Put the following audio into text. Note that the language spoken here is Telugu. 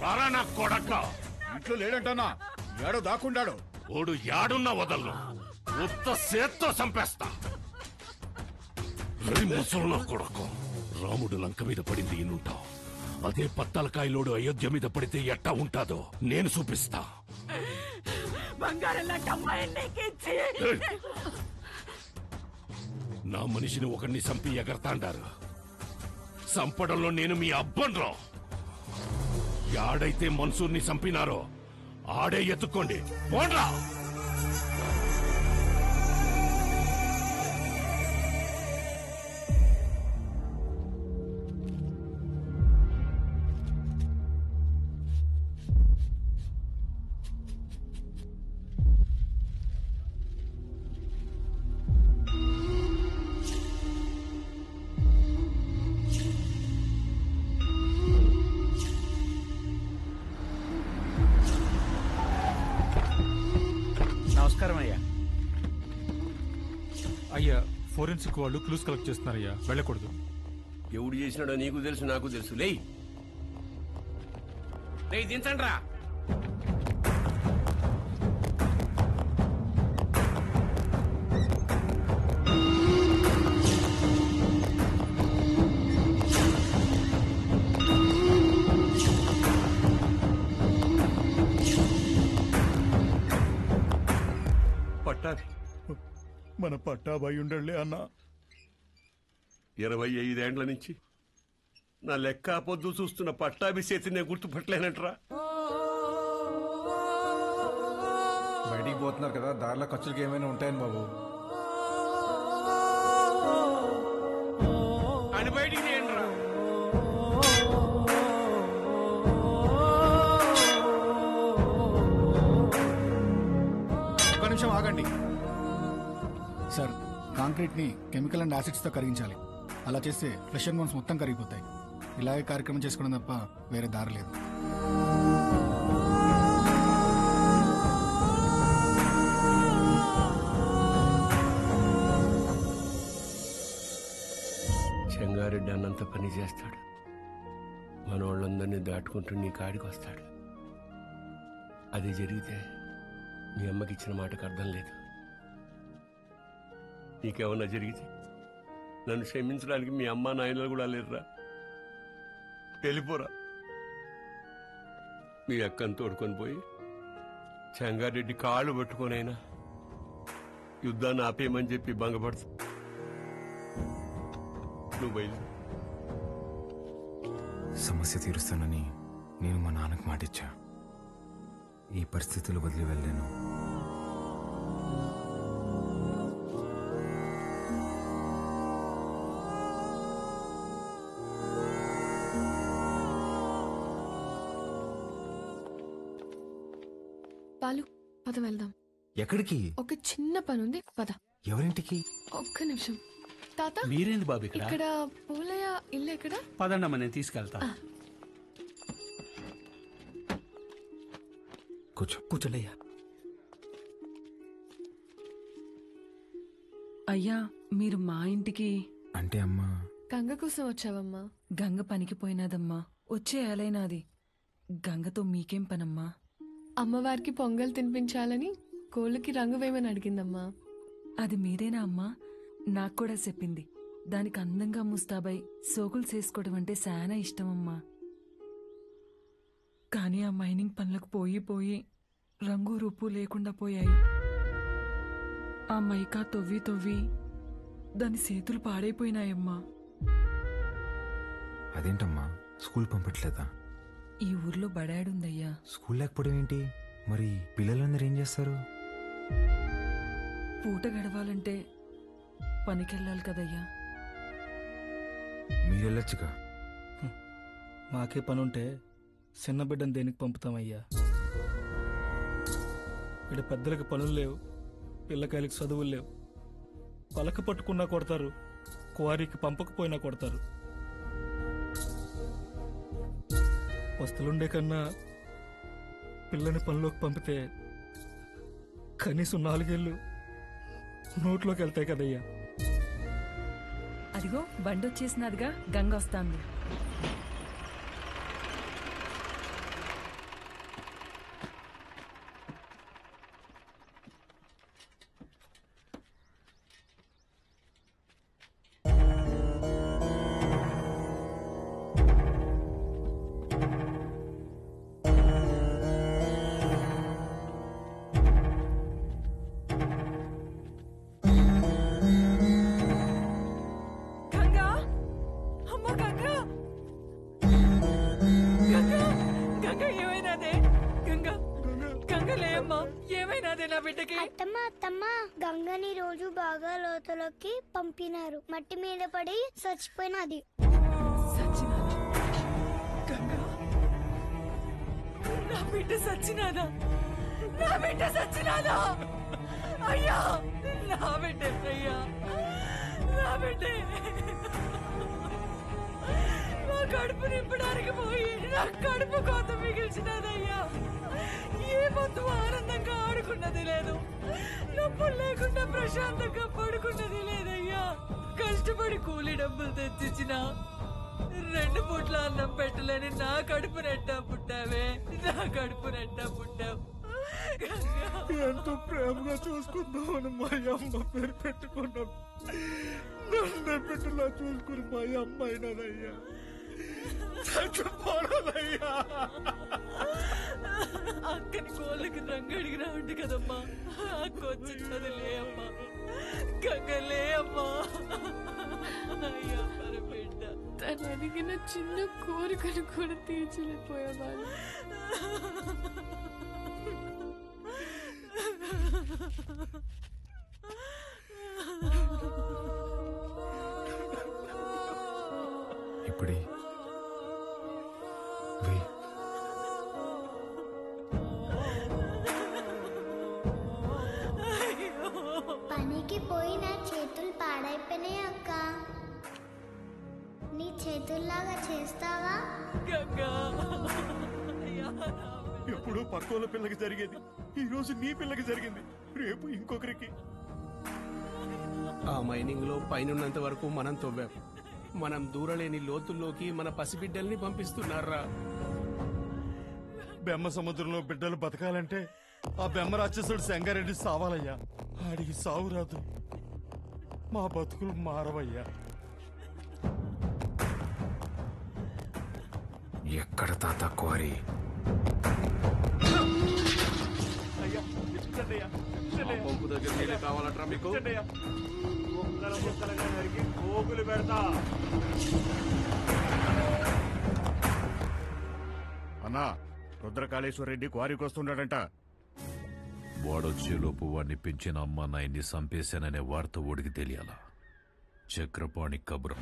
రారా నా కొడక. ఇంట్లో లేడంటన్నా, ఏడో దాక్కుండాడు. ఓడు యాడున్నా వదలను, ఉత్త సేత్తో చంపేస్తా. ముసలు నా కొడకు, రాముడు లంక మీద పడింది ఈనుంటావు, అదే పత్తలకాయలోడు అయోధ్య మీద పడితే ఎట్టా ఉంటాదో నేను చూపిస్తా. నా మనిషిని ఒకరిని చంపి ఎగరతాండారు. చంపడంలో నేను మీ అబ్బన్రా. యాడైతే మన్సూర్ని చంపినారో ఆడే ఎత్తుకోండి, పోండ్రా. నమస్కారం అయ్యా. అయ్యా, ఫోరెన్సిక్ వాళ్ళు క్లూస్ కలెక్ట్ చేస్తున్నారయ్యా, వెళ్ళకూడదు. ఎవడు చేసినాడో నీకు తెలుసు, నాకు తెలుసు. లేయ్ దించండి రా. పట్టాభి, మన పట్టాభి ఉండలే అన్నా. 25 ఏండ్ల నుంచి నా లెక్క పొద్దు చూస్తున్న పట్టాభి చేతి నేను గుర్తుపట్టలేనంటరా. బయటికి పోతున్నారు కదా, దారిలో ఖర్చులకి ఏమైనా ఉంటాయని బాబు. అని బయటికి చేయండిరా. ఒక్క నిమిషం ఆగండి సార్. కాంక్రీట్ ని కెమికల్ అండ్ యాసిడ్స్ తో కరిగించాలి. అలా చేస్తే ఫ్లెష్ అండ్ బోన్స్ మొత్తం కరిగిపోతాయి. ఇలాగే కార్యక్రమం చేసుకోవడం తప్ప వేరే దారి లేదు. చెంగారెడ్డి అన్నంత పని చేస్తాడు, మన వాళ్ళందరినీ దాటుకుంటూ నీ కాడికి వస్తాడు. అది జరిగితే మీ అమ్మకి ఇచ్చిన మాటకు అర్థం లేదు. నీకేమన్నా జరిగితే నన్ను క్షమించడానికి మీ అమ్మ నాయనలు కూడా లేరురా. వెళ్ళిపోరా. మీ అక్కను తోడుకొని పోయి చెంగారెడ్డి కాళ్ళు పట్టుకొనైనా యుద్ధాన్ని ఆపేయమని చెప్పి భంగపడుతు. నువ్వు బయలు. సమస్య తీరుస్తానని నేను మా నాన్నకు మాటిచ్చా. ఈ పరిస్థితులు వదిలి వెళ్ళాను. పాలు, పద వెళ్దాం. ఎక్కడికి? ఒక చిన్న పనుంది, పద. ఎవరింటికి? ఒక్క నిమిషం. తాత, మీరేంది బాబు ఇక్కడ పోలయ్య ఇల్లు ఎక్కడ? పదండమ్మ, నేను తీసుకెళ్తా. కూర్చోండి. అయ్యా, మీరు మా ఇంటికి అంటే అమ్మా గంగ కోసం వచ్చావమ్మా? గంగ పనికి పోయినాదమ్మా, వచ్చే ఏలైనాది. గంగతో మీకేం పనమ్మా? అమ్మవారికి పొంగల్ తినిపించాలని కోళ్ళకి రంగు వేయమని అడిగిందమ్మా. అది మీరేనా అమ్మా? నాకు కూడా చెప్పింది. దానికి అందంగా ముస్తాబై సోకులు చేసుకోవడం అంటే చాలా ఇష్టమమ్మా. కానీ ఆ మైనింగ్ పనులకు పోయి పోయి రంగు రూపు లేకుండా పోయాయి. ఆ మైకా తొవ్వి తొవ్వి దాని చేతులు పాడైపోయినాయమ్మా. అదేంటమ్మా, స్కూల్ పంపట్లేదా? ఈ ఊర్లో బడాడుందయ్యా. స్కూల్ లేకపోవడం ఏంటి? మరి పిల్లలందరూ ఏం చేస్తారు? పూట గడవాలంటే పనికెళ్ళాలి కదయ్యా. మీరెళ్ళొచ్చుగా. మాకే పనుంటే చిన్న బిడ్డను దేనికి పంపుతామయ్యా? ఇక్కడ పెద్దలకు పనులు లేవు, పిల్లకాయలకి చదువులు లేవు. పలక పట్టుకున్నా కొడతారు, క్వారీకి పంపకపోయినా కొడతారు. వస్తులుండే కన్నా పిల్లని పనిలోకి పంపితే కనీసం 4 ఏళ్ళు నోట్లోకి వెళ్తాయి కదయ్యా. అదిగో బండొచ్చేసినదిగా గంగ వస్తాంది. గంగా అమ్మ గంగా గంగా గంగా ఏమైనాదే? గంగా గంగలే అమ్మా, ఏమైనాదే నా బిడ్డకి? అత్తమ్మ గంగని రోజు బాగా లోతులోకి పంపినారు. మట్టి మీద పడి చచ్చిపోయినది. సచ్చినాదా? గంగా నా బిడ్డ సచ్చినాదా? నా బిడ్డ సచ్చినాదా? అయ్యా నా బిడ్డ అయ్యా, నా బిడ్డ నా కడుపు నింపడానికి పోయి నా కడుపు కోత మిగిల్చినదయ్యా. ఏ పొద్దు ఆనందంగా ఆడుకున్నది లేదు, నొప్పులు లేకుండా ప్రశాంతంగా పడుకున్నది లేదయ్యా. కష్టపడి కూలి డబ్బులు తెచ్చిచ్చిన 2 పూట్ల అన్నం పెట్టలేని నా కడుపు నెట్టా పుట్టావే, నా కడుపు నెట్టా పుట్టావు. ఎంతో ప్రేమగా చూసుకుందామని మా అమ్మ పేరు పెట్టుకున్నాం. నన్ను బిడ్డలా చూసుకుని మా అమ్మ అయినదయ్యా. చచ్చిపోనదయ్యా. అక్కని కోళ్ళకి రంగు అడిగినా ఉంది కదమ్మా, అక్క వచ్చినది లే అమ్మా, గంగలే అమ్మా. అయ్యా మరి బిడ్డ తను అడిగిన చిన్న కోరికను కూడా తీర్చలేకపోయేవాళ్ళు. ఇప్పుడే వెయ్. పనికి పోయి నా చేతులు పాడైపోయినాయి అక్క. నీ చేతుల్లాగా చేస్తావా? గంగా ఎప్పుడు పక్కోళ్ళ పిల్లకి జరిగేది ఈ రోజు నీ పిల్లకి జరిగింది, రేపు ఇంకొకరికి. ఆ మైనింగ్ లో పైనున్నంత వరకు మనం తవ్వాం. మనం దూరలేని లోతుల్లోకి మన పసిబిడ్డల్ని పంపిస్తున్నారా? బెమ్మ సముద్రంలో బిడ్డలు బతకాలంటే ఆ బెమ్మ రాక్షసుడు సంగారెడ్డి సావాలయ్యా. ఆడికి సావు రాదు, మా బతుకులు మారవయ్యా. ఎక్కడ తాత క్వారీ? పంపు దగ్గర నీళ్ళే కావాలట్రా మీకు? అన్నా, రుద్రకాళేశ్వరరెడ్డి క్వారీకి వస్తున్నాడంట. వాడొచ్చేలోపు వాడిని పెంచిన అమ్మ నాయన్ని చంపేశాననే వార్త ఓడికి తెలియాలా? చక్రపాణి కబురం.